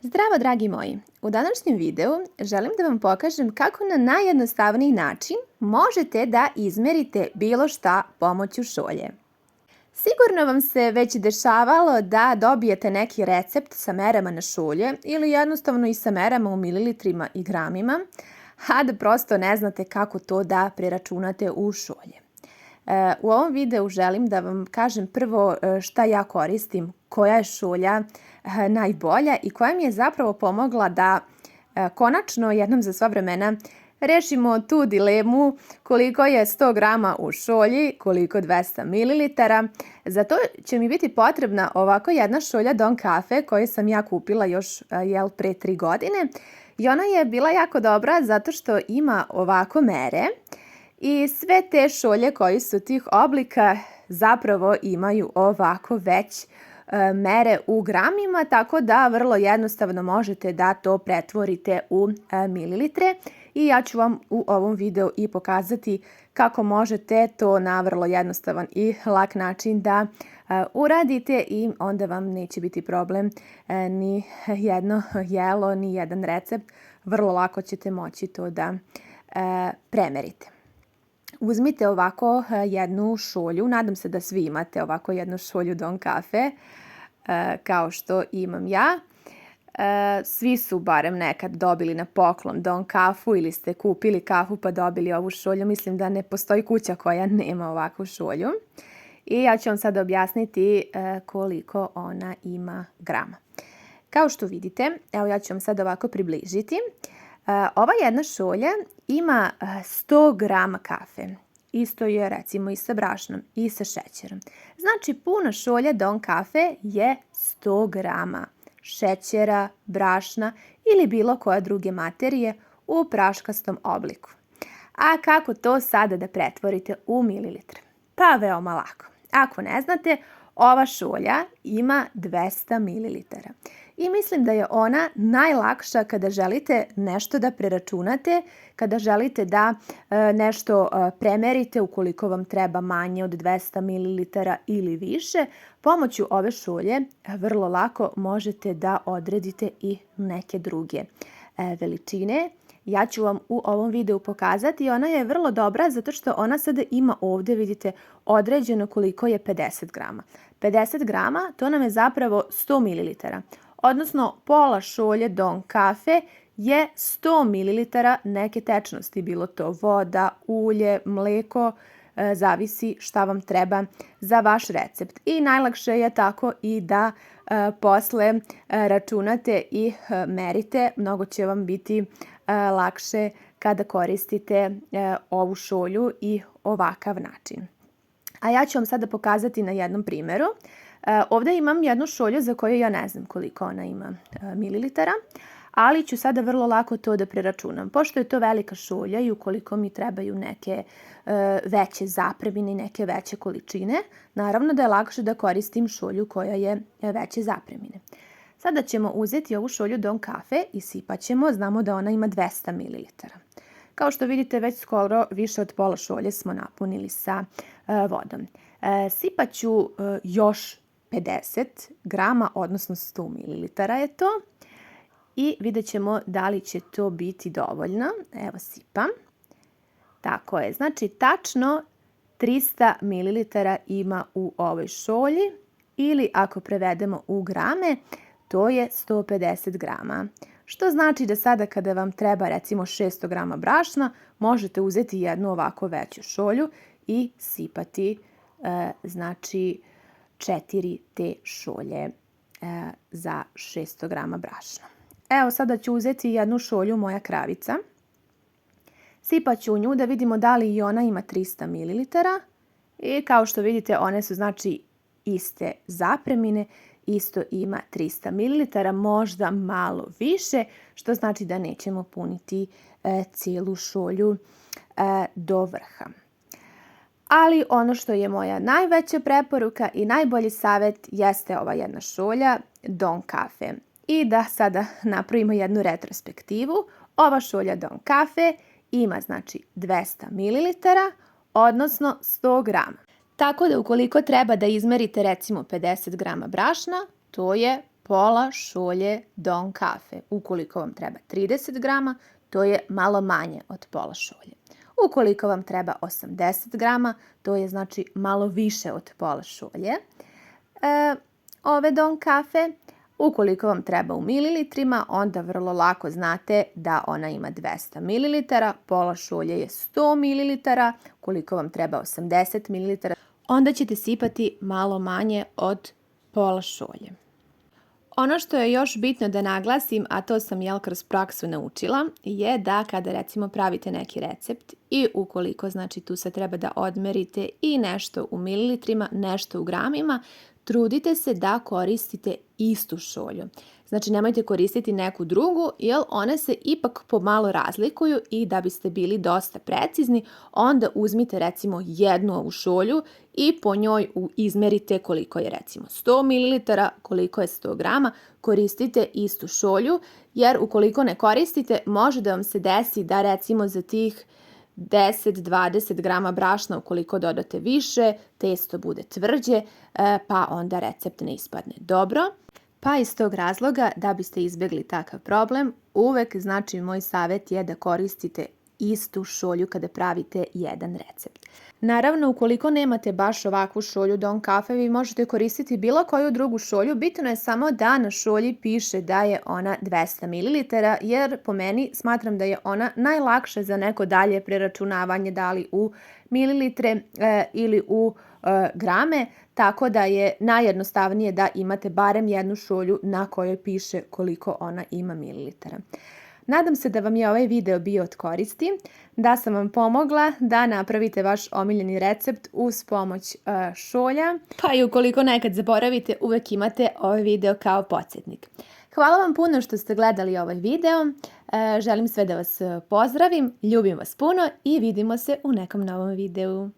Zdravo dragi moji! U današnjem videu želim da vam pokažem kako na najjednostavniji način možete da izmerite bilo šta pomoću šolje. Sigurno vam se već dešavalo da dobijete neki recept sa merama na šolje ili jednostavno i sa merama u mililitrima i gramima, a da prosto ne znate kako to da preračunate u šolje. U ovom videu želim da vam kažem prvo šta ja koristim, koja je šolja najbolja i koja mi je zapravo pomogla da konačno jednom za sva vremena rešimo tu dilemu koliko je 100 grama u šolji, koliko 200 ml. Za to će mi biti potrebna ovako jedna šolja Don Cafe koju sam ja kupila još pre 3 godine. I ona je bila jako dobra zato što ima ovako mere i sve te šolje koji su tih oblika zapravo imaju ovako već mere u gramima, tako da vrlo jednostavno možete da to pretvorite u mililitre. I ja ću vam u ovom videu i pokazati kako možete to na vrlo jednostavan i lak način da uradite i onda vam neće biti problem ni jedno jelo, ni jedan recept. Vrlo lako ćete moći to da premerite. Uzmite ovako jednu šolju, nadam se da svi imate ovako jednu šolju Don Cafe, kao što imam ja. Svi su barem nekad dobili na poklon Don kafu ili ste kupili kafu pa dobili ovu šolju. Mislim da ne postoji kuća koja nema ovakvu šolju. I ja ću vam sad objasniti koliko ona ima grama. Kao što vidite, evo ja ću vam sad ovako približiti. Ova jedna šolja ima 100 grama kafe. Isto je recimo i sa brašnom i sa šećerom. Znači puna šolja Don Cafe je 100 grama šećera, brašna ili bilo koje druge materije u praškastom obliku. A kako to sada da pretvorite u mililitre? Pa veoma lako. Ako ne znate, ova šolja ima 200 ml. I mislim da je ona najlakša kada želite nešto da preračunate, kada želite da nešto premerite ukoliko vam treba manje od 200 ml ili više. Pomoću ove šolje vrlo lako možete da odredite i neke druge veličine. Ja ću vam u ovom videu pokazati. Ona je vrlo dobra zato što ona sada ima ovdje, vidite, određeno koliko je 50 grama. 50 grama to nam je zapravo 100 ml. Odnosno pola šolje Don Cafe je 100 ml neke tečnosti, bilo to voda, ulje, mleko, zavisi šta vam treba za vaš recept. I najlakše je tako i da posle računate i merite. Mnogo će vam biti lakše kada koristite ovu šolju i ovakav način. A ja ću vam sada pokazati na jednom primjeru. Ovdje imam jednu šolju za koju ja ne znam koliko ona ima mililitara, ali ću sada vrlo lako to da preračunam. Pošto je to velika šolja i ukoliko mi trebaju neke veće zapremine i neke veće količine, naravno da je lakše da koristim šolju koja je veće zapremine. Sada ćemo uzeti ovu šolju Don Cafe i sipat ćemo, znamo da ona ima 200 ml. Kao što vidite, već skoro više od pola šolje smo napunili sa vodom. Sipat ću još 50 grama, odnosno 100 ml je to. I vidjet ćemo da li će to biti dovoljno. Evo sipam. Tako je, znači tačno 300 ml ima u ovoj šolji ili ako prevedemo u grame, to je 150 grama. Što znači da sada kada vam treba recimo 600 grama brašna, možete uzeti jednu ovako veću šolju i sipati znači 4 te šolje za 600 grama brašna. Evo sada ću uzeti jednu šolju moja kravica. Sipat ću u nju da vidimo da li i ona ima 300 ml. I kao što vidite one su znači iste zapremine. Isto ima 300 ml, možda malo više, što znači da nećemo puniti cijelu šolju do vrha. Ali ono što je moja najveća preporuka i najbolji savjet jeste ova jedna šolja Don Cafe. I da sada napravimo jednu retrospektivu. Ova šolja Don Cafe ima znači 200 ml, odnosno 100 grama. Tako da ukoliko treba da izmerite recimo 50 grama brašna, to je pola šolje Don kafe. Ukoliko vam treba 30 grama, to je malo manje od pola šolje. Ukoliko vam treba 80 grama, to je znači malo više od pola šolje ove Don kafe. Ukoliko vam treba u mililitrima, onda vrlo lako znate da ona ima 200 ml, pola šolje je 100 ml. Ukoliko vam treba 80 ml, onda ćete sipati malo manje od pola šolje. Ono što je još bitno da naglasim, a to sam kroz praksu naučila, je da kada recimo pravite neki recept i ukoliko znači tu se treba da odmerite i nešto u mililitrima, nešto u gramima, trudite se da koristite istu šolju. Znači nemojte koristiti neku drugu jer one se ipak pomalo razlikuju i da biste bili dosta precizni, onda uzmite recimo jednu ovu šolju i po njoj izmerite koliko je recimo 100 ml, koliko je 100 grama, koristite istu šolju jer ukoliko ne koristite može da vam se desi da recimo za tih 10-20 grama brašna ukoliko dodate više, testo bude tvrđe, pa onda recept ne ispadne dobro. Pa iz tog razloga, da biste izbjegli takav problem, uvek znači moj savjet je da koristite istu šolju kada pravite jedan recept. Naravno, ukoliko nemate baš ovakvu šolju Don kafe, vi možete koristiti bilo koju drugu šolju. Bitno je samo da na šolji piše da je ona 200 ml, jer po meni smatram da je ona najlakša za neko dalje preračunavanje, da li u mililitre ili u grame, tako da je najjednostavnije da imate barem jednu šolju na kojoj piše koliko ona ima mililitara. Nadam se da vam je ovaj video bio od koristi, da sam vam pomogla da napravite vaš omiljeni recept uz pomoć šolja, pa i ukoliko nekad zaboravite, uvek imate ovaj video kao podsjetnik. Hvala vam puno što ste gledali ovaj video, želim sve da vas pozdravim, ljubim vas puno i vidimo se u nekom novom videu.